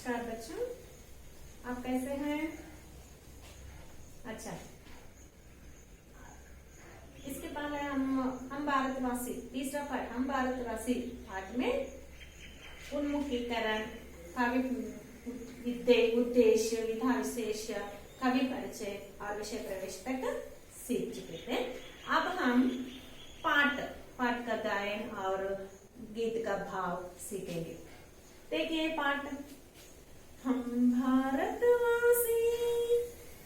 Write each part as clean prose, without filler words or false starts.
नमस्कार बच्चों, आप कैसे हैं? अच्छा, इसके पहले हम भारतवासी तीसरा पाठ हम भारतवासी पाठ में उन्मुखीकरण, कवि उद्देश्य, विधा विशेष, कवि परिचय और विषय प्रवेश तक सीख चुके थे। अब हम पाठ का गायन और गीत का भाव सीखेंगे। देखिए पाठ। हम भारतवासी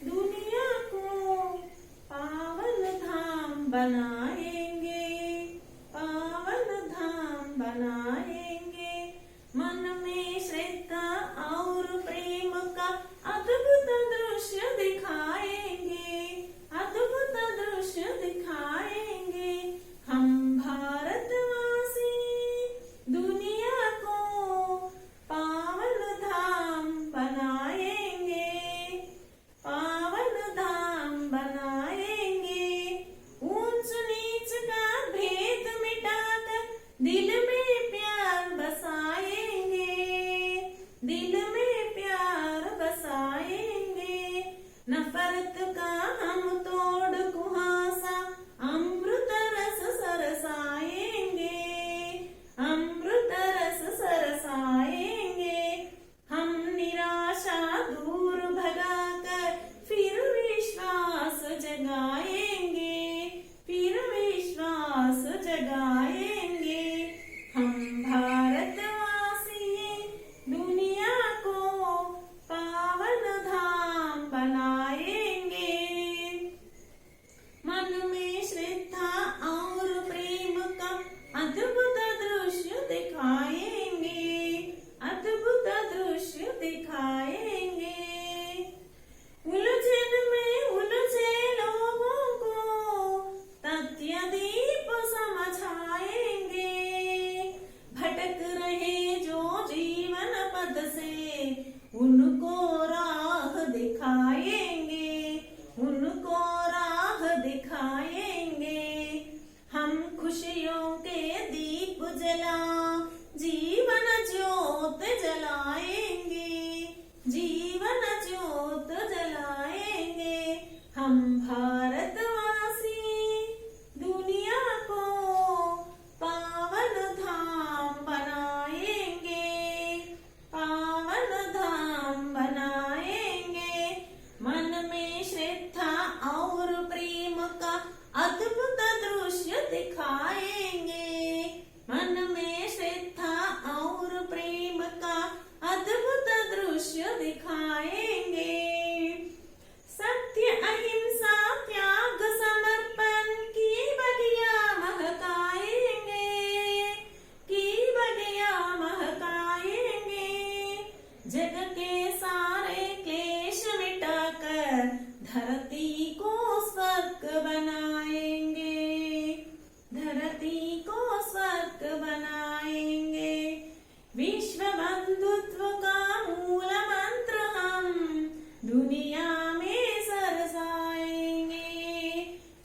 दुनिया को पावन धाम बनाएंगे, पावन धाम बनाएंगे। मन में श्रद्धा और प्रेम का अद्भुत दृश्य दिखाएंगे, अद्भुत दृश्य दिखाएंगे। हम भारतवासी दुनिया को पावन धाम बनाएंगे, पावन धाम बनाएंगे। ऊंच नीच का भेद मिटाकर दिल में प्यार बसाएंगे, दिल में प्यार बसाएंगे। नफरत का हम तोड़ कुहासा अमृत रस सरसाएंगे, अमृत रस सरसाएंगे। हम निराशा दूर भगाकर फिर विश्वास जगाएंगे, फिर विश्वास जगाएंगे। हम भारतवासी दुनिया को पावन धाम बनाएंगे। मन में श्रद्धा और प्रेम का अद्भुत दृश्य दिखाएंगे, अद्भुत दृश्य दिखाएंगे। उलझन में उलझे लोगों को तथ्य दीप समझाएंगे। भटक रहे जो जीवन पद से उनको राह दिखाएंगे, उनको राह दिखाएंगे। हम खुशियों के दीप जला जीवन ज्योत जलाएंगे, जीवन ज्योत जलाएंगे। हम भारतवासी दुनिया को पावन धाम बनाएंगे, पावन धाम बनाएंगे। मन में श्रद्धा और प्रेम का अद्भुत दृश्य दिखाएंगे, मन में श्रद्धा और प्रेम का अद्भुत दृश्य दिखाएंगे। सत्य अहिंसा त्याग समर्पण की बगिया महकाएंगे, की बगिया महकाएंगे। जग के सारे क्लेश मिटाकर धरती को स्वर्ग बनाएंगे, धरती को स्वर्ग बनाएंगे। विश्व बंधुत्व का मूल मंत्र हम दुनिया में सरसाएंगे,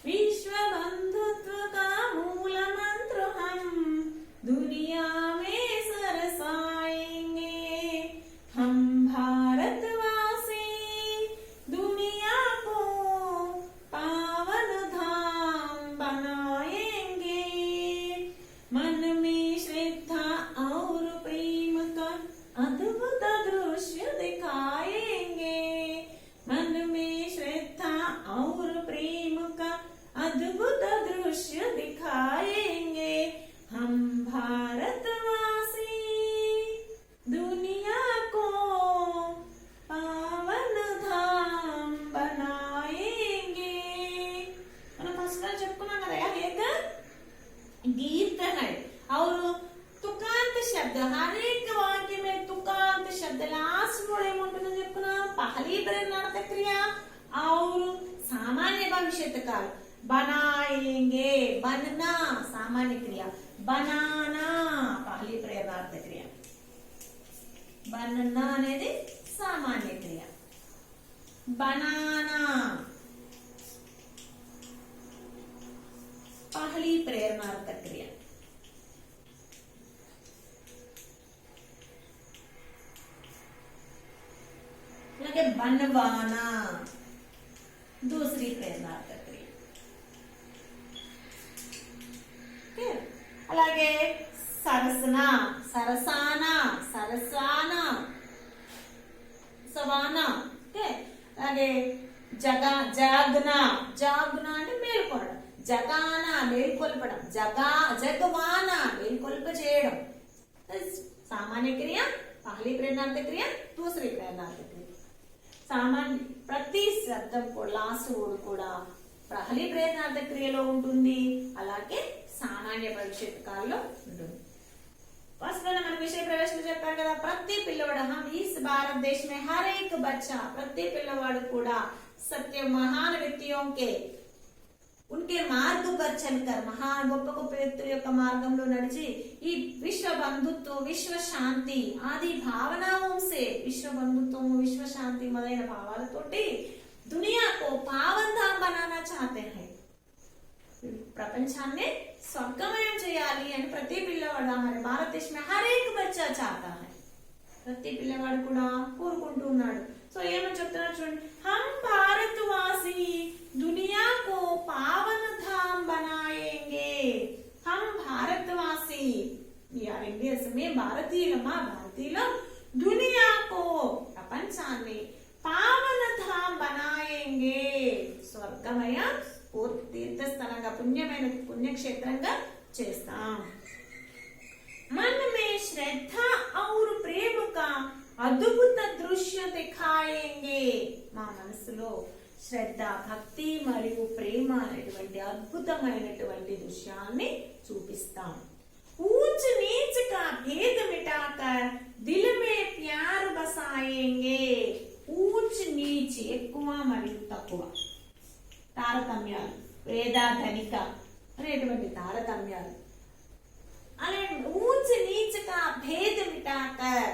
विश्व बंधुत्व का मूल मंत्र हम दुनिया में सरसाएंगे। हम भारतवासी दुनिया को पावन धाम बनाएंगे। मन में श्रद्धा और प्रेम का अद्भुत दृश्य दिखाएंगे, मन में श्रद्धा और प्रेम का अद्भुत दृश्य दिखाएंगे। हम भारतवासी दुनिया को पावन धाम बनाएंगे। మనం ఫస్ట్ లో చెప్పుకున్నాం కదా एक गीत है और तुकांत शब्द, हर एक वाक्य में तुकांत शब्द लास्ट में ఏముంటుందని చెప్పుకున్నాం? पहली प्रेरणार्थक क्रिया और सामान्य भविष्यत काल। बनाएंगे, बनना सामान्य क्रिया, बनाना पहली प्रेरणार्थक क्रिया, बनना అనేది सामान्य क्रिया। बनाना पहली प्रेरणार्थक क्रिया। यानी कि बनवाना, दूसरी प्रेरणार्थक क्रिया। అలాగే సరసన, సరసాన, సరసాన, సవాన, అలాగే జాగ్న, జాగ్న అంటే మేల్కొనడం, జగాన మేల్కొల్పడం, జగవాన మేల్కొల్ప చేయడం। सामान्य क्रिया पहली प्रेरणार्थक क्रिया, दूसरी प्रेरणार्थक क्रिया। सामान्य ప్రతి శబ్దం కూడా లాస్ట్ వర్డ్ కూడా పహలి ప్రేరణార్థక క్రియలో ఉంటుంది, అలాగే సామాన్య భవిష్యత్ కాలంలో ఉంటుంది। फर्स्ट वाला मन विषय प्रवेश में చెప్పారు కదా, ప్రతి పిల్లవాడు हम इस भारत देश में हर एक बच्चा, ప్రతి పిల్లవాడు కూడా सत्य महान व्यक्तियों के उनके मार्ग पर चलकर महान గొప్ప గొప్ప వ్యక్తుల యొక్క మార్గంలో నడిచి ఈ విశ్వ బంధుత్వం, విశ్వ శాంతి ఆది భావనాओं से విశ్వ బంధుత్వం, విశ్వ శాంతి మొదలైన భావాలతోటి दुनिया को पावन धाम बनाना चाहते हैं। ప్రపంచాన్ని స్వర్గమయం చేయాలి అని ప్రతి పిల్లవాడు మన భారతదేశం హర్ ఏక్ బచ్చా చాహతా హై, ప్రతి పిల్లవాడు కూడా కోరుకుంటూ ఉన్నాడు। సో ఏమని చెప్తున్నారు చూడండి, हम भारतवासी दुनिया को पावन धाम बनाएंगे। हम भारतवासी यार इंडियंस में భారతీయులమా, భారతీయులం दुनिया को ప్రపంచాన్ని पावन धाम बनाएंगे, స్వర్గమయ తీర్థ స్థలంగా పుణ్యమైన పుణ్యక్షేత్రంగా చేస్తాం। मन में श्रद्धा और प्रेम का అద్భుత దృశ్య దిఖాయేంగే, మా మనసులో శ్రద్ధ, భక్తి మరియు ప్రేమ అనేటువంటి అద్భుతమైనటువంటి దృశ్యాన్ని చూపిస్తాం। ऊंच नीच का भेद मिटाकर दिल में प्यार बसाएंगे। ऊंच नीच ఎక్కువ మరియు తక్కువ తారతమ్యాలు, పేద ధనిక అనేటువంటి తారతమ్యాలు, అలాగే ऊंच नीच का भेद मिटाकर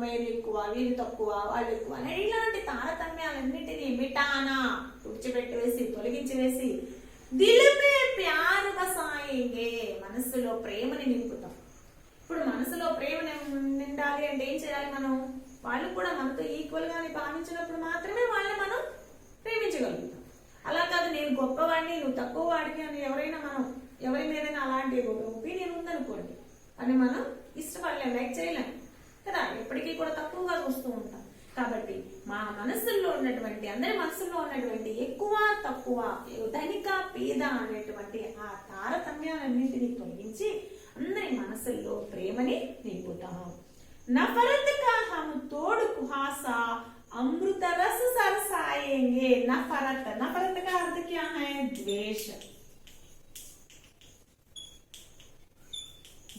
వీళ్ళు ఎక్కువ, వీళ్ళు తక్కువ, వాళ్ళు ఎక్కువ అనే ఇలాంటి తారతమ్యాలన్నిటినీ మిటానా తుడిచిపెట్టి వేసి, తొలగించి వేసి దిల్ మే ప్యార్ బసాయేంగే, మనసులో ప్రేమని నింపుతాం। ఇప్పుడు మనసులో ప్రేమ నిండాలి అంటే ఏం చేయాలి మనం? వాళ్ళు కూడా మనతో ఈక్వల్ గాని భావించినప్పుడు మాత్రమే వాళ్ళని మనం ప్రేమించగలుగుతాం। అలా కాదు నేను గొప్పవాడిని నువ్వు తక్కువ వాడికి అని ఎవరి మీదైనా అలాంటి ఒపీనియన్ ఉందనుకోండి అని మనం ఇష్టపడలేం, లైక్ చేయలేం కదా, ఎప్పటికీ కూడా తక్కువగా చూస్తూ ఉంటాం। కాబట్టి మా మనసుల్లో ఉన్నటువంటి, అందరి మనసుల్లో ఉన్నటువంటి ఎక్కువ తక్కువ, ధనిక పేద అనేటువంటి ఆ తారతమ్యాలన్నింటినీ తొలగించి అందరి మనసుల్లో ప్రేమని నింపుతాం। నఫరత్ కా హమ్ తోడ్ కుహాసా अमृत रस सरसाएंगे। नफरत, नफरत का अर्थ क्या है? द्वेष,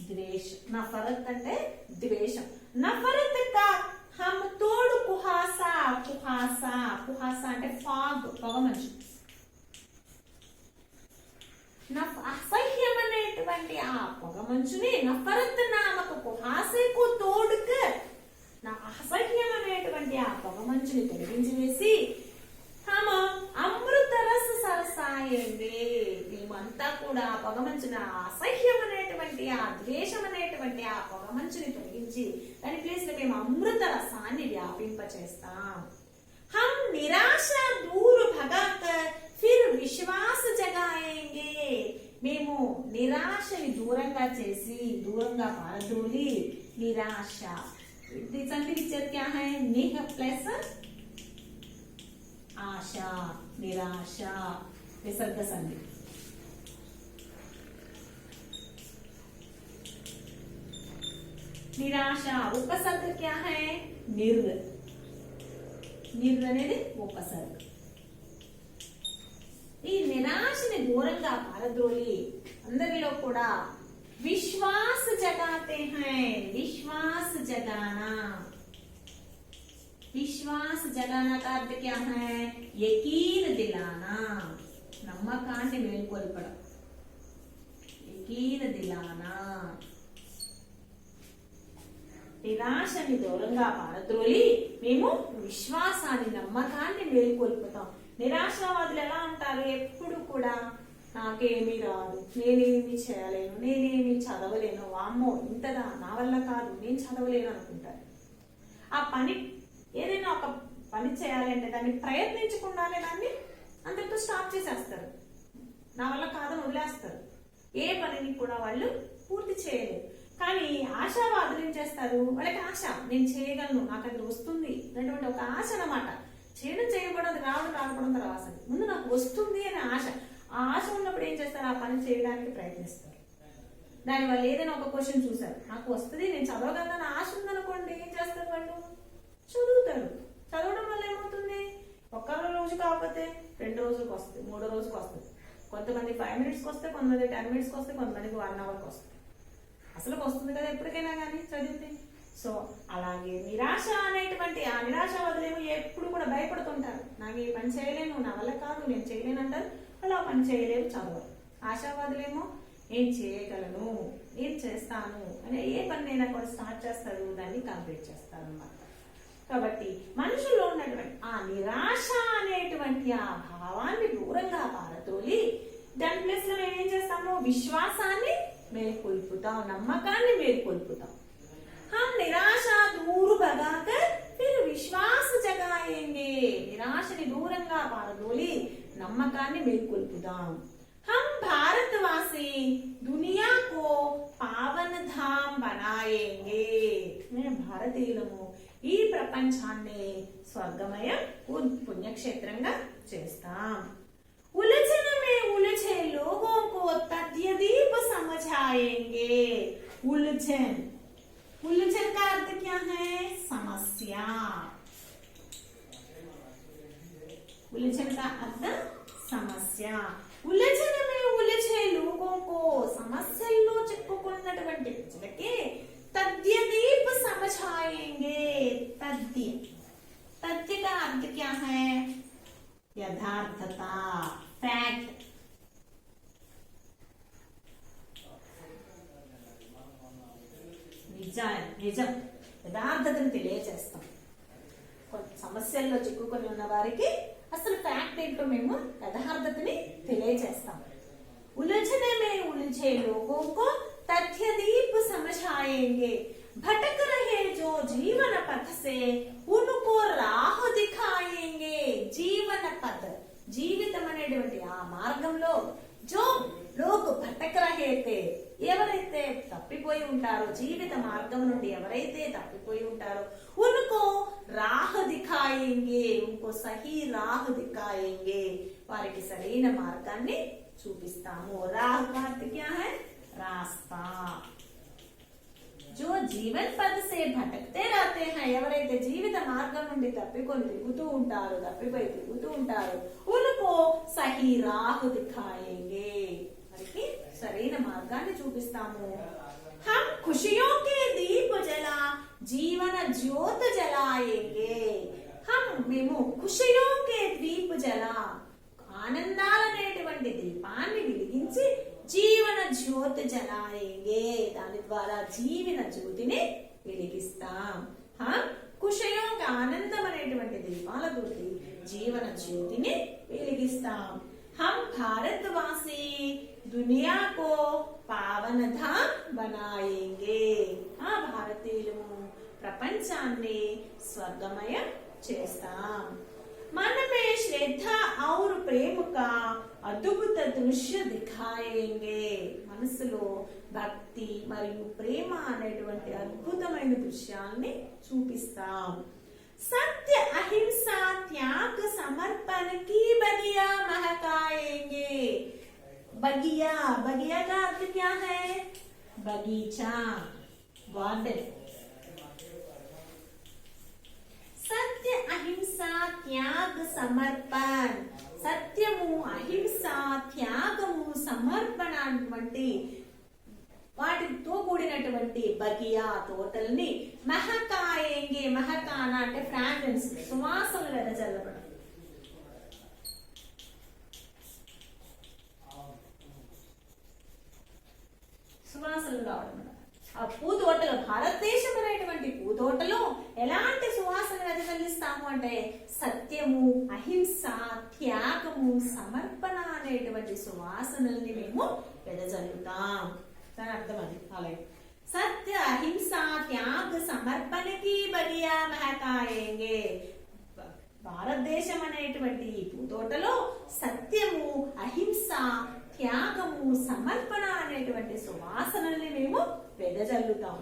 द्वेष, नफरत అంటే ద్వేషం। నఫరత్ కా హమ్ తోడ్ కుహాసా, కుహాసా, కుహాసా అంటే ఫాగ్, పొగమంచు। అసహ్యమనేటువంటి ఆ పొగమంచుని నఫరత్ నామక కుహాసేకు తోడుకర్, నా అసహ్యం అనేటువంటి ఆ పొగమంచుని తొలగించి వేసి అమృత రస సరసాయండి, మేమంతా కూడా ఆ పొగమంచున అసహ్యం అనేటువంటి ఆ ద్వేషం అనేటువంటి ఆ పొగమంచుని తొలగించి దాని ప్లేస్ లో మేము అమృత రసాన్ని వ్యాపింపచేస్తాం। हम निराशा दूर भगाकर फिर विश्वास जगाएंगे। మేము నిరాశని దూరంగా చేసి, దూరంగా పారదోలి నిరాశ, संधि विच्छेद क्या है? निह प्लस आशा, निराशा, विसर्ग संधि। निराशा उपसर्ग क्या है? निर्, निर् అనేది ఉపసర్గ। ఈ నిరాశని దూరంగా పారద్రోలి అందరిలో కూడా विश्वास जगाते हैं। विश्वास जगाना, विश्वास जगाना का अर्थ क्या है? यकीन दिलाना, నమ్మకాన్ని మేల్కొల్పడం, యకీన్ దిలానా। నిరాశని దూరంగా పారద్రోలి మేము విశ్వాసాన్ని, నమ్మకాన్ని మేల్కొల్పుతాం। నిరాశావాదులు ఎలా ఉంటారు? ఎప్పుడు కూడా నాకేమీ రాదు, నేనేమి చేయలేను, నేనేమి చదవలేను, వామ్మో ఇంతదా, నా వల్ల కాదు, నేను చదవలేను అనుకుంటారు। ఆ పని ఏదైనా ఒక పని చేయాలి అంటే దాన్ని ప్రయత్నించకుండానే దాన్ని అంతటితో స్టాప్ చేసేస్తారు. నా వల్ల కాదని వదిలేస్తారు. ఏ పనిని కూడా వాళ్ళు పూర్తి చేయలేరు. కానీ ఆశావాదులు ఏం చేస్తారు, వాళ్ళకి ఆశ, నేను చేయగలను, నాకు అది వస్తుంది అనేటువంటి ఒక ఆశ అన్నమాట. చేయబడదు, రాకపోవడం తర్వాత ముందు నాకు వస్తుంది అనే ఆశ. ఆ ఆశ ఉన్నప్పుడు ఏం చేస్తారు, ఆ పని చేయడానికి ప్రయత్నిస్తారు. దానివల్ల ఏదైనా ఒక క్వశ్చన్ చూసారు, నాకు వస్తుంది, నేను చదవగలను ఆశ ఉందనుకోండి, ఏం చేస్తారు వాళ్ళు, చదువుతారు. చదవడం వల్ల ఏమవుతుంది, ఒక్క రోజు కాకపోతే 2 రోజులకు వస్తుంది, 3 రోజులకు వస్తుంది. కొంతమంది 5 మినిట్స్కి వస్తే, కొంతమంది 10 మినిట్స్కి వస్తే, కొంతమందికి 1 అవర్కి వస్తుంది. అసలు వస్తుంది కదా ఎప్పటికైనా కానీ చదివితే. సో అలాగే నిరాశ అనేటువంటి ఆ నిరాశవాదులేమో ఎప్పుడు కూడా భయపడుతుంటారు. నాకు ఈ పని చేయలేను, నా వల్ల కాదు, నేను చేయలేను అంటారు. అలా పని చేయలేరు, చదవరు. ఆశావాదులేమో నేను చేయగలను, నేను చేస్తాను అనే ఏ పనినైనా కూడా స్టార్ట్ చేస్తారు, దాన్ని కంప్లీట్ చేస్తారు అన్నమాట. కాబట్టి మనుషుల్లో ఉన్నటువంటి ఆ నిరాశ అనేటువంటి ఆ భావాన్ని దూరంగా పారతోలి దాని ప్లేస్ లో ఏం చేస్తాము, విశ్వాసాన్ని మేల్కొల్పుతాం, నమ్మకాన్ని మేల్కొల్పుతాం. हम నిరాశ दूर भगाकर फिर विश्वास जगाएंगे. నిరాశని దూరంగా పారదోలి నమ్మకాన్ని మేల్కొల్పుదాం. हम भारतवासी दुनिया को पावन धाम बनाएंगे. మేము భారతీయులము ఈ ప్రపంచాన్ని స్వర్గమయ పుణ్యక్షేత్రంగా చేస్తాం. उलझन में उलझे लोगों को तद्यदीप समझाएंगे. उलझन, उलझन का अर्थ क्या है, समस्या. उलझन का अर्थ సమస్య. उलझन में उलझे लोगों को సమస్యల్లో చిక్కుకున్నటువంటి ప్రజలకి तद्यदीप समझाएंगे. तद्य, तद्य का अर्थ क्या है, యథార్థత, ఫ్యాక్ట్. నిజం, యథార్థతను తెలియజేస్తాం. కొన్ని సమస్యల్లో చిక్కుకొని ఉన్న వారికి అసలు ఫ్యాక్ట్ ఏంటో మేము యథార్థతని తెలియజేస్తాం. उलझने में उलझे लोगों को तथ्यदीप समझाएंगे. भटक रहे जो जीवन पथ से उनको राह दिखाएंगे. जीवन पथ, జీవితం అనేటువంటి ఆ మార్గంలో జో లోక్ భటక రహే తే, ఎవరైతే తప్పిపోయి ఉంటారో, జీవిత మార్గం నుండి ఎవరైతే తప్పిపోయి ఉంటారో, ఉनको రాహ దిఖాయేంగే, ఉनको సహీ రాహ దిఖాయేంగే, వారికి సరైన మార్గాన్ని చూపిస్తాము. రాహ్ का अर्थ क्या है, రాస్తా. जो जीवन पद से भटकते रहते हैं, ఎవరైతే జీవిత మార్గం నుండి తప్పిపోయి తిరుగుతూ ఉంటారు, उनको सही राह दिखाएंगे, వారికి సరైన మార్గాన్ని చూపిస్తాము. हम खुशियों के दीप जला जीवन ज्योत जलाएंगे. हम మేము खुशियों के दीप जला, ఆనందాలనేటువంటి దీపాన్ని వెలిగించి జీవన జ్యోతి జలాయేంగే, దాని ద్వారా జీవన జ్యోతిని వెలిగిస్తాం. ఖుషయోం, ఆనందం అనేటువంటి దీపాలతోటి జీవన జ్యోతిని వెలిగిస్తాం. हम भारतवासी दुनिया को पावन धाम बनाएंगे. ఆ భారతీయులము ప్రపంచాన్ని స్వర్గమయం చేస్తాం. मन में श्रद्धा और प्रेम का अद्भुत दृश्य दिखाएंगे. మనసులో భక్తి మరియు ప్రేమ అనేటువంటి అద్భుతమైన దృశ్యాల్ని చూపిస్తాం. सत्य अहिंसा त्याग समर्पण की बगिया महकाएंगे. बगिया, बगिया का अर्थ क्या है, बगीचा, गार्डन. సత్య అహింస త్యాగ సమర్పణ, సత్యము, అహింస, త్యాగము, సమర్పణ అటువంటి వాటితో కూడినటువంటి బగియా తోటల్ని మహకాయేంగే. మహకాన అంటే ఫ్రాగ్రెన్స్, సువాసనలు వెదజల్లబడం. సువాసనలు రావడం. ఆ పూతోటలు, భారతదేశం అనేటువంటి పూతోటలో ఎలాంటి సువాసన వెదజల్లిస్తాము అంటే సత్యము, అహింస, త్యాగము, సమర్పణ అనేటువంటి సువాసనల్ని మేము వెదజల్లుతాం. దాని అర్థం అది. అలాగే సత్య అహింస త్యాగ సమర్పణకి బగియా మహకాయేంగే. అనేటువంటి ఈ భూతోటలో సత్యము, అహింస, త్యాగము, సమర్పణ అనేటువంటి సువాసనల్ని మేము వెదజల్లుతాం.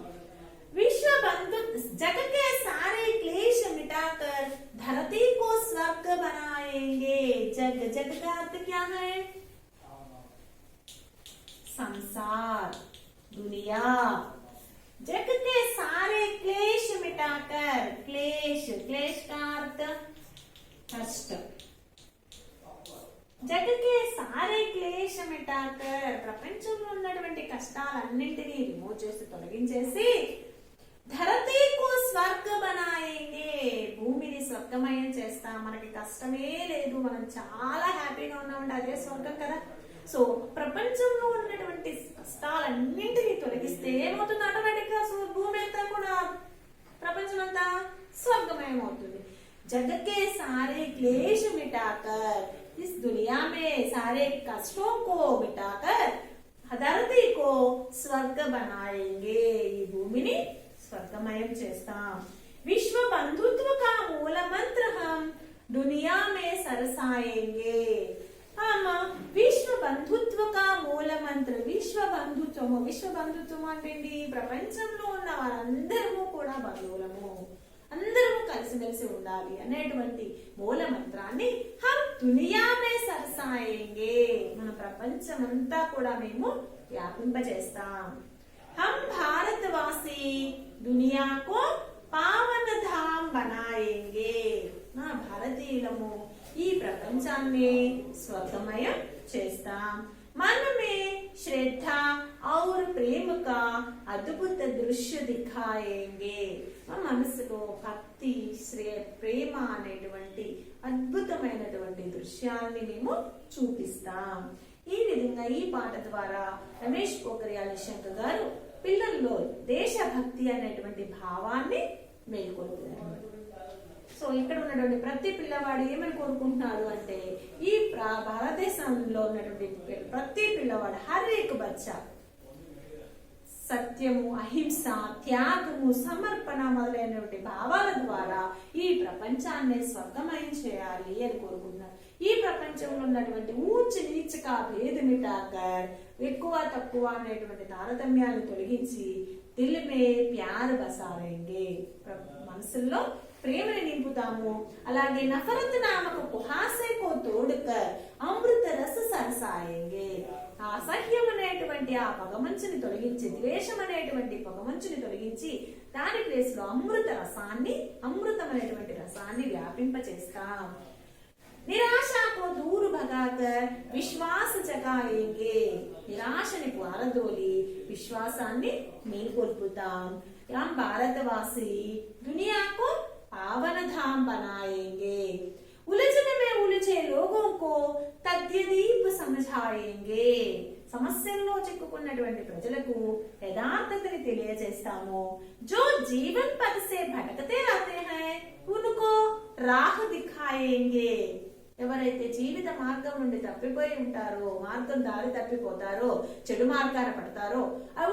विश्व बंधु जग के सारे क्लेश मिटाकर धरती को स्वर्ग बनाएंगे। जग, जग का अर्थ क्या है? संसार, दुनिया। जग के सारे क्लेश मिटाकर, क्लेश, क्लेश का अर्थ कष्ट। జగకే సారే క్లేశ మిటాకర్, ప్రపంచంలో ఉన్నటువంటి కష్టాలన్నింటినీ రిమూవ్ చేసి తొలగించేసి ధరతీకు స్వర్గ బనాయేంగే, భూమిని స్వర్గమయం చేస్తాం. మనకి కష్టమే లేదు, మనం చాలా హ్యాపీగా ఉన్నామంటే అదే స్వర్గం కదా. సో ప్రపంచంలో ఉన్నటువంటి కష్టాలన్నింటినీ తొలగిస్తే ఏమవుతుంది? ఆటోమేటిక్ గా భూమి అంతా కూడా, ప్రపంచం అంతా స్వర్గమయం అవుతుంది. జగకే సారే క్లేశ మిటాకర్, इस दुनिया में सारे कष्टों को मिटाकर धरती को स्वर्ग बनाएंगे, ఈ భూమిని స్వర్గమయం చేస్తాం. विश्व बंधुत्व का मूल मंत्र हम दुनिया में सरसाएंगे. हम विश्व बंधुत्व का मूल मंत्र, విశ్వ బంధుత్వం అంటే ప్రపంచంలో ఉన్న వారందరము కూడా బంధువులము, అందరము కలిసిమెలిసి ఉండాలి అనేటువంటి మూల మంత్రాన్ని హమ్ దునియా మే సరసాయేంగే, మన ప్రపంచం అంతా కూడా మేము వ్యాపింపజేస్తాం. హమ్ భారతవాసి దునియాకో పావన ధామ్ బనాయేంగే, నా భారతీయులము ఈ ప్రపంచాన్ని స్వర్గమయం చేస్తాం. मन में श्रद्धा और प्रेम का अद्भुत दृश्य दिखाएंगे. మన మనసులో భక్తి, ప్రేమ అనేటువంటి అద్భుతమైనటువంటి దృశ్యాన్ని మేము చూపిస్తాం. ఈ విధంగా ఈ పాట ద్వారా రమేష్ పోఖ్రియాల్ నిశంక్ గారు పిల్లల్లో దేశభక్తి అనేటువంటి భావాన్ని మేల్కొల్పుతారు. సో ఇక్కడ ఉన్నటువంటి ప్రతి పిల్లవాడు ఏమని కోరుకుంటున్నాడు అంటే, ఈ భారతదేశంలో ఉన్నటువంటి ప్రతి పిల్లవాడు, హర్ ఏక్ బచ్చా సత్యము, అహింస, త్యాగము, సమర్పణ మొదలైనటువంటి భావాల ద్వారా ఈ ప్రపంచాన్ని స్వర్గమయం చేయాలి అని కోరుకుంటున్నారు. ఈ ప్రపంచంలో ఉన్నటువంటి ఊచ నీచక భేద మిటాకర్, ఎక్కువ తక్కువ అనేటువంటి తారతమ్యాలను తొలగించి దిల్ మే ప్యార్ బసారేంగే, మనసుల్లో ప్రేమని నింపుతాము. అలాగే నఫరత్ నామక కుహాసైకో తోడుకర్ అమృత రస సరసాయేంగే, ఆ అసహ్యం అనేటువంటి ఆ పొగమంచుని తొలగించి, ద్వేషం అనేటువంటి పొగమంచుని తొలగించి దాని ప్లేస్ లో అమృతమైనటువంటి రసాన్ని వ్యాపింపచేస్తాం. నిరాశకు దూరు భగాకర్ విశ్వాస జగాయేంగే, నిరాశని పారదోలి విశ్వాసాన్ని మేల్కొల్పుతాం. हम भारतवासी दुनिया को पावन धाम बनाएंगे. उलझन में उलझे लोगों को तद्यदीप समझाएंगे. సమస్యల్లో చిక్కుకున్నటువంటి ప్రజలకు యథార్థతని తెలియజేస్తాము. जो जीवन पथ से भटकते रहते हैं उनको राह दिखाएंगे. ఎవరైతే జీవిత మార్గం నుండి తప్పిపోయి ఉంటారో, మార్గం దారి తప్పిపోతారో, చెడు మార్గాన పడతారో,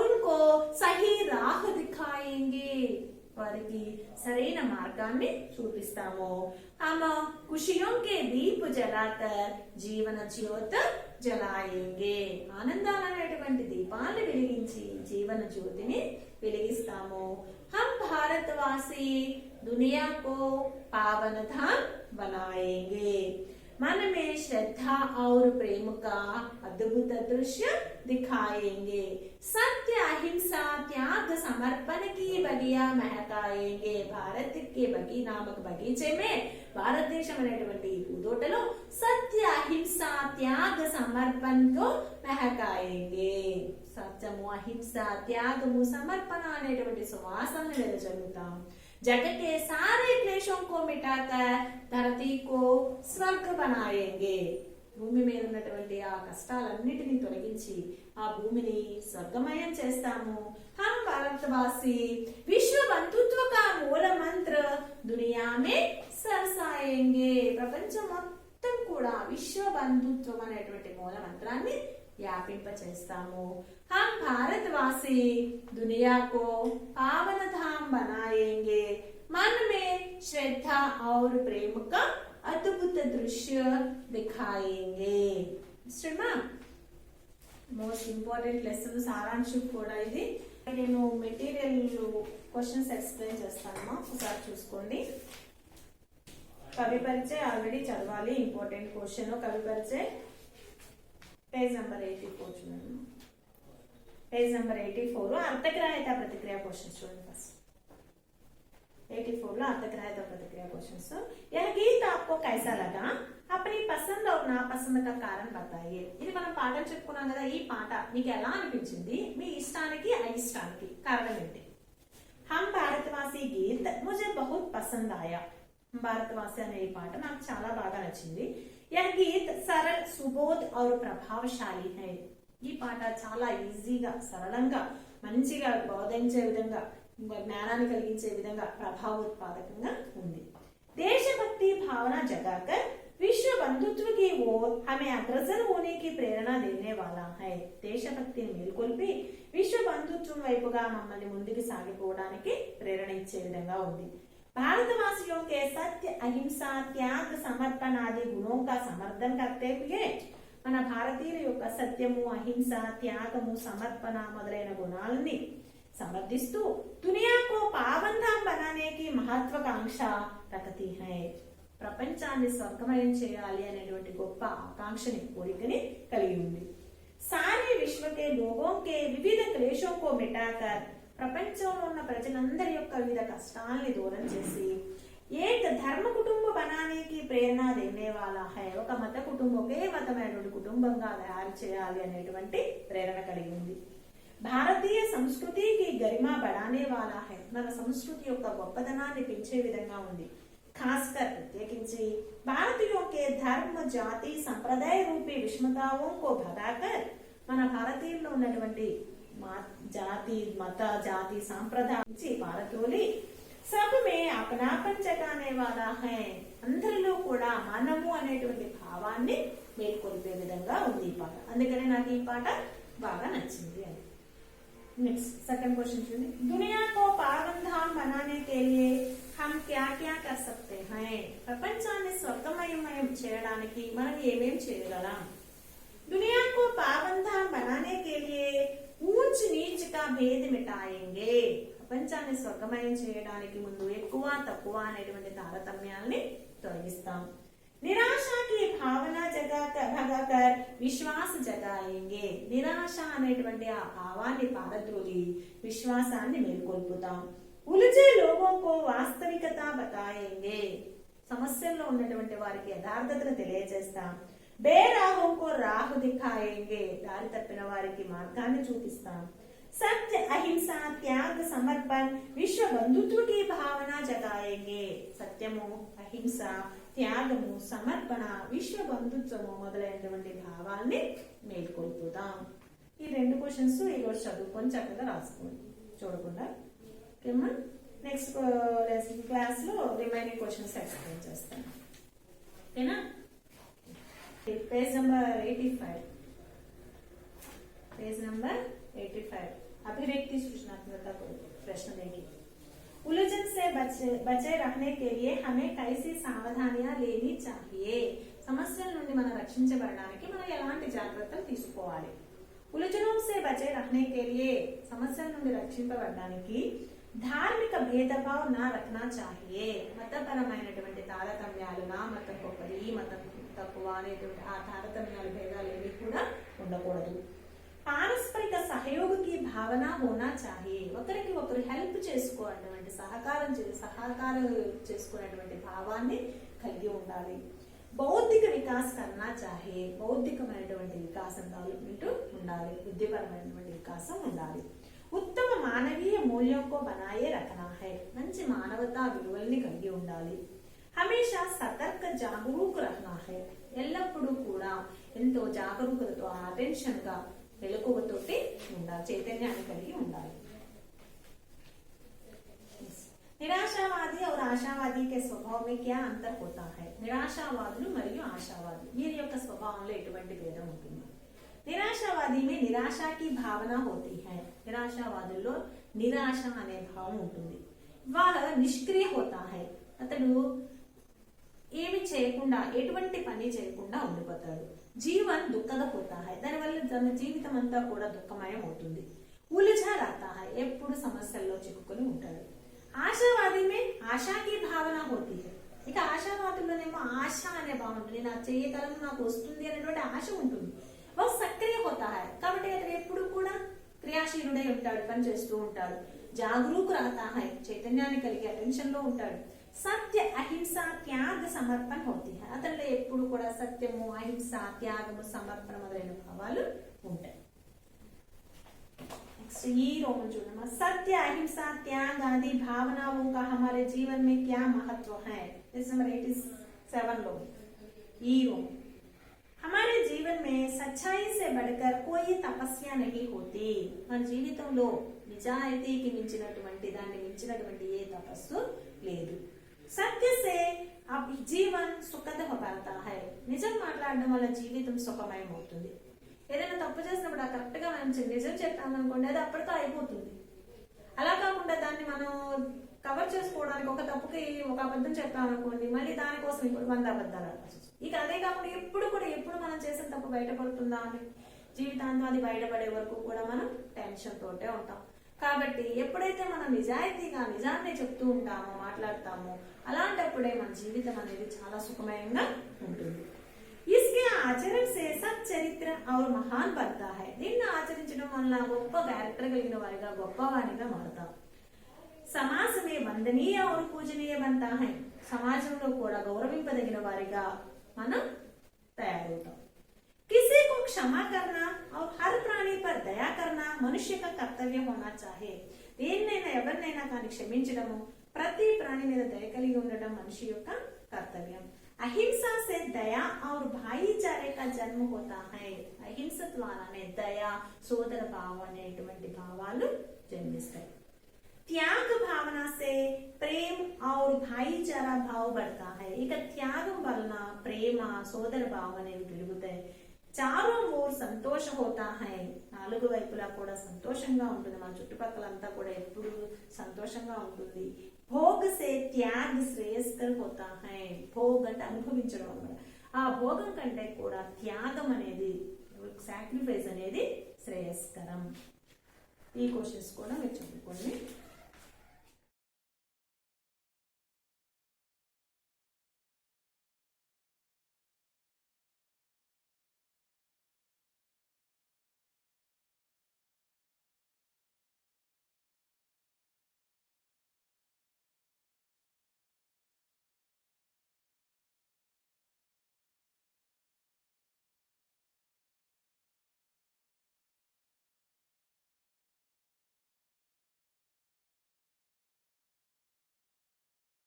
ఉన్కో సహీ రాహ్ దిఖాయేంగే, వారికి సరైన మార్గాన్ని చూపిస్తాము. హమ ఖుషియోं के दीप जलाकर జీవన జ్యోత్ జలాయేంగే, ఆనందాలనేటువంటి దీపాన్ని వెలిగించి జీవన జ్యోతిని వెలిగిస్తాము. हम भारतवासी दुनिया को पावन धाम बनाएंगे. मन में श्रद्धा और प्रेम का अद्भुत दृश्य दिखाएंगे. सत्य, अहिंसा, त्याग, समर्पण की बगिया महकाएंगे. भारत के बगी नामक बगीचे में, భారతదేశం అనేటువంటి భూతోటలో సత్య, అహింస, త్యాగ, సమర్పణతో మెహకాయేంగే, సత్యము, అహింస, త్యాగము, సమర్పణ అనేటువంటి సువాసనను వెదజల్లుతాం. जगत के सारे क्लेशों को मिटाकर धरती को स्वर्ग बनाएंगे. భూమి మీద ఉన్నటువంటి ఆ కష్టాలన్నిటిని తొలగించి ఆ భూమిని స్వర్గమయం చేస్తాము. हम भारतवासी विश्व बंधुत्व का मूल मंत्र दुनिया में सरसाएंगे. ప్రపంచం మొత్తం కూడా విశ్వ బంధుత్వం అనేటువంటి మూల మంత్రాన్ని వ్యాపింపచేస్తాము. हम भारतवासी दुनिया को पावन धाम बनाएंगे. मन में श्रद्धा और प्रेम का अद्भुत दृश्य दिखाएंगे. మోస్ట్ ఇంపార్టెంట్ లెసన్ సారాంశం కూడా ఇది. నేను మెటీరియల్ క్వశ్చన్స్ ఎక్స్ప్లెయిన్ చేస్తానమ్మా, ఒకసారి చూసుకోండి. కవి పరిచయ ఆల్రెడీ చదవాలి, ఇంపార్టెంట్ క్వశ్చన్. కవి పరిచయ పేజ్ నెంబర్ 84 చూడండి. పేజ్ నెంబర్ 84 అర్థగ్రాహ్యత ప్రతిక్रिया క్వశ్చన్స్ చూడండి. ఫస్ట్ 84 లో अर्थग्राह्यता प्रतिक्रिया क्वेश्चंस. यह गीत आपको कैसा लगा? अपनी पसंद और नापसंद का कारण बताइए. ఇది మనం పాఠం చెప్పుకున్నాం కదా, ఈ పాట మీకు ఎలా అనిపించింది, మీ ఇష్టానికి అయిష్టానికి కారణం ఏంటి? हम भारतवासी गीत मुझे बहुत पसंद आया. భారతవాసి అనే ఈ పాట నాకు చాలా బాగా నచ్చింది. यह गीत सरल सुबोध और प्रभावशाली है. ఈ పాట చాలా ఈజీగా, సరళంగా, మంచిగా బోధించే విధంగా, జ్ఞానాన్ని కలిగించే విధంగా ప్రభావోత్పాదకంగా ఉంది. देशभक्ति भावना जगाकर विश्व बंधुत्व की ओर हमें अग्रसर होने की प्रेरणा देने वाला है. దేశభక్తిని మేల్కొల్పి విశ్వ బంధుత్వం వైపుగా మమ్మల్ని ముందుకు సాగిపోవడానికి ప్రేరణ ఇచ్చే విధంగా ఉంది. भारतवासियों के सत्य अहिंसा त्याग समर्पण आदि गुणों का समर्थन करते हुए మన భారతీయుల యొక్క సత్యము, అహింస, త్యాగము, సమర్పణ మొదలైన గుణాలని సమర్థిస్తూ దునియా కో పావంధాం బనానే కి మహత్వాకాంక్ష రఖతీ హై. ప్రపంచాన్ని స్వర్గమయం చేయాలి అనేటువంటి గొప్ప ఆకాంక్షని, కోరికని కలిగి ఉంది. సారే విశ్వకే లోగోంకే వివిధ క్లేశోं को मिटाकर ప్రపంచంలో ఉన్న ప్రజలందరి యొక్క వివిధ కష్టాలని దూరం చేసి ఏక ధర్మ కుటుంబ బనానికి ప్రేరణ దేనే వాలా హై. ఒక మత కుటుంబం, ఒకే మతమైనటువంటి కుటుంబంగా తయారు చేయాలి అనేటువంటి ప్రేరణ కలిగి ఉంది. భారతీయ సంస్కృతికి గరిమా బడానే వాలా హై. మన సంస్కృతి యొక్క గొప్పదనాన్ని పెంచే విధంగా ఉంది. खासकर ప్రత్యేకించి భారతీయోं के धर्म जाति संप्रदाय रूपी विषमताओं को भगाकर మన భారతీయుల్లో ఉన్నటువంటి జాతి, మత, జాతి సాంప్రదాయించి పారతోలి సబ్ మే అపనాపన్ జగానే వాలా హై. అందరిలో కూడా మనము అనేటువంటి భావాన్ని మేల్కొల్పే విధంగా ఉంది ఈ పాట. అందుకనే నాకు ఈ పాట బాగా నచ్చింది అని. నెక్స్ట్ సెకండ్ క్వశ్చన్ చూడండి. దునియా కో పావంధాం బనానే కే లియే హమ్ క్యా క్యా కర్ సక్తే హై. ప్రపంచాన్ని స్వర్గమయం చేయడానికి మనం ఏమేం చేయగలం? दुनिया को पावनधाम बनाने के लिए ऊंच नीच का भेद मिटाएंगे. ప్రపంచాన్ని స్వర్గమయం చేయడానికి ముందు ఎక్కువ తక్కువ అనేటువంటి తారతమ్యాల్ని తొలగిస్తాం. నిరాశకి భావన భగాకర్ విశ్వాస జగాయేంగే. నిరాశ అనేటువంటి ఆ భావాన్ని పారద్రోలి విశ్వాసాన్ని మేల్కొల్పుతాం. ఉలజే లోగోं को వాస్తవికత బతాయేంగే. సమస్యల్లో ఉన్నటువంటి వారికి యథార్థతను తెలియజేస్తాం. బేరాహోంకో రాహు దిఖాయేంగే. దారి తప్పిన వారికి మార్గాన్ని చూపిస్తాం. సత్య అహింస త్యాగ సమర్పణ విశ్వ బంధుత్వకి భావన జగాయేంగే. సత్యము, అహింస, త్యాగము, సమర్పణ, విశ్వ బంధుత్వము మొదలైనటువంటి భావాల్ని మేల్కొల్పుదాం. ఈ రెండు క్వశ్చన్స్ ఈరోజు చదువుకొని చక్కగా రాసుకోండి చూడకుండా. ఓకేమ్మా, నెక్స్ట్ క్లాస్ లో రిమైనింగ్ క్వశ్చన్స్ ఎక్స్ప్లెయిన్ చేస్తాను. ఓకేనా? Page number 85. पेज नंबर 85 अभिव्यक्ति सृजनात्मकता को प्रश्न देखिए. उलझन से बचे रहने के लिए हमें कैसी सावधानियां लेनी चाहिए. సమస్యల నుండి మనం రక్షించబడడానికి మనం ఎలాంటి జాగ్రత్తలు తీసుకోవాలి? ఉలజనోं से बचे रहने के लिए సమస్యల నుండి రక్షింపబడడానికి ధార్మిక భేదభావ నా రఖనా చాహియే. మతపరమైనటువంటి తారతమ్యాలు, నా మతం గొప్పది, ఈ మతం తక్కువ అనేటువంటి ఆ తారతమ్యాలు, భేదాలు ఏవి కూడా ఉండకూడదు. పారస్పరిక సహయోగకి భావన హోనా చాహియే. ఒకరికి ఒకరు హెల్ప్ చేసుకోవాలన్నటువంటి సహకారం చేసుకునేటువంటి భావాన్ని కలిగి ఉండాలి. బౌద్ధిక వికాస్ కన్నా చాహియే. బౌద్ధికమైనటువంటి వికాసం, డెవలప్మెంట్ ఉండాలి. బుద్ధిపరమైనటువంటి వికాసం ఉండాలి. ఉత్తమ మానవీయ మూల్యం కో బనాయే రఖనా హై. మంచి మానవతా విలువల్ని కలిగి ఉండాలి. హమేషా సతర్క జాగరూక్ రహనా హై. ఎల్లప్పుడూ కూడా ఎంతో జాగరూకతతో, అటెన్షన్ గా, మెలకువతోటి ఉండాలి, చైతన్యాన్ని కలిగి ఉండాలి. నిరాశావాది और ఆశావాది के स्वभाव में क्या अंतर होता है. నిరాశావాదులు మరియు ఆశావాదులు వీరి యొక్క స్వభావంలో ఎటువంటి భేదం ఉంటుంది? నిరాశావాది में निराशा की भावना होती है. నిరాశావాదుల్లో నిరాశ అనే భావం ఉంటుంది. वह निष्क्रिय होता है. అతడు ఏమి చేయకుండా ఎటువంటి పని చేయకుండా ఉండిపోతాడు. జీవన్ దుఃఖద పోతా హై, దానివల్ల తన జీవితం అంతా కూడా దుఃఖమయం అవుతుంది. ఉలిజా రాతా హై, ఎప్పుడు సమస్యల్లో చిక్కుకొని ఉంటాడు. ఆశావాది మే ఆశాకి భావన హోతీ హై, ఇక ఆశావాదుల్లోనేమో ఆశ అనే భావన ఉంటుంది. నాకు చేయగలను, నాకు వస్తుంది అనేటువంటి ఆశ ఉంటుంది. వా సక్రియ హోతా హై, కాబట్టి అతను ఎప్పుడు కూడా క్రియాశీలుడై ఉంటాడు, పని చేస్తూ ఉంటాడు. జాగరూక్ రాతా హై, చైతన్యాన్ని కలిగి అటెన్షన్ లో ఉంటాడు. సత్య అహింస త్యాగ సమర్పణ హోతీ హై, అతనిలో ఎప్పుడు కూడా సత్యము, అహింస, త్యాగము, సమర్పణ మొదలైన భావాలు ఉంటాయి. ఈ रोमन చూడమ్మా, सत्य अहिंसा त्याग आदि भावनाओं का हमारे जीवन में क्या महत्व है. इस नंबर 87 लोग ई रोमन, हमारे जीवन में सच्चाई से बढ़कर कोई तपस्या नहीं होती. మన జీవితంలో నిజాయితీకి మించినటువంటి దాన్ని మించినటువంటి ఏ తపస్సు లేదు. సత్య సే అప్ జీవన్ సుఖద హోతా హై, నిజం మాట్లాడడం వల్ల జీవితం సుఖమయం అవుతుంది. ఏదైనా తప్పు చేసినప్పుడు ఆ కరెక్ట్ గా మనం నిజం చెప్పామనుకోండి, అది అప్పటితో అయిపోతుంది. అలా కాకుండా దాన్ని మనం కవర్ చేసుకోవడానికి ఒక తప్పుకి ఒక అబద్ధం చెప్పామనుకోండి, మళ్ళీ దానికోసం ఇప్పుడు 100 అబద్ధాలు ఆడాల్సి వస్తుంది. ఇక అదే కాకుండా ఎప్పుడు మనం చేసిన తప్పు బయటపడుతుందా అని జీవితాంతం అది బయటపడే వరకు కూడా మనం టెన్షన్ తోటే ఉంటాం. కాబట్టి ఎప్పుడైతే మనం నిజాయితీగా నిజాన్ని చెప్తూ ఉంటామో, మాట్లాడతామో, అలాంటప్పుడే మన జీవితం అనేది చాలా సుఖమయంగా ఉంటుంది. इसके आचरण से सच्चरित्र और महान बनता है. దీన్ని ఆచరించడం వల్ల గొప్ప క్యారెక్టర్ కలిగిన వారిగా, గొప్పవారిగా మారుతాం. సమాజ में वंदनीय और पूजनीय बनता है, సమాజంలో కూడా గౌరవింపదగిన వారిగా మనం తయారవుతాం. किसी को क्षमा करना और हर प्राणी पर दया करना मनुष्य का कर्तव्य होना चाहिए. దేన్నైనా ఎవరినైనా కానీ క్షమించడము, ప్రతి ప్రాణి మీద దయ కలిగి ఉండడం మనిషి యొక్క కర్తవ్యం. అహింసా సే దయా और भाईचारे का जन्म होता है. అహింస ద్వారానే దయ, సోదర భావం అనేటువంటి భావాలు జన్మిస్తాయి. త్యాగ భావన సే ప్రేమ और भाईचारा भाव बढ़ता है. ఇక త్యాగం వలన ప్రేమ, సోదర భావం అనేవి పెరుగుతాయి. చారో ఓర్ సంతోష హోతా హై, నాలుగు వైపులా కూడా సంతోషంగా ఉంటుంది. మన చుట్టుపక్కలంతా కూడా ఎప్పుడు సంతోషంగా ఉంటుంది. భోగ సే త్యాగ శ్రేయస్కర్ హోతా హై, భోగ్ అంటే అనుభవించడం అన్నమాట. ఆ భోగం కంటే కూడా త్యాగం అనేది, సాక్రిఫైస్ అనేది శ్రేయస్కరం. ఈ క్వశ్చన్స్ కూడా మీరు చదువుకోండి.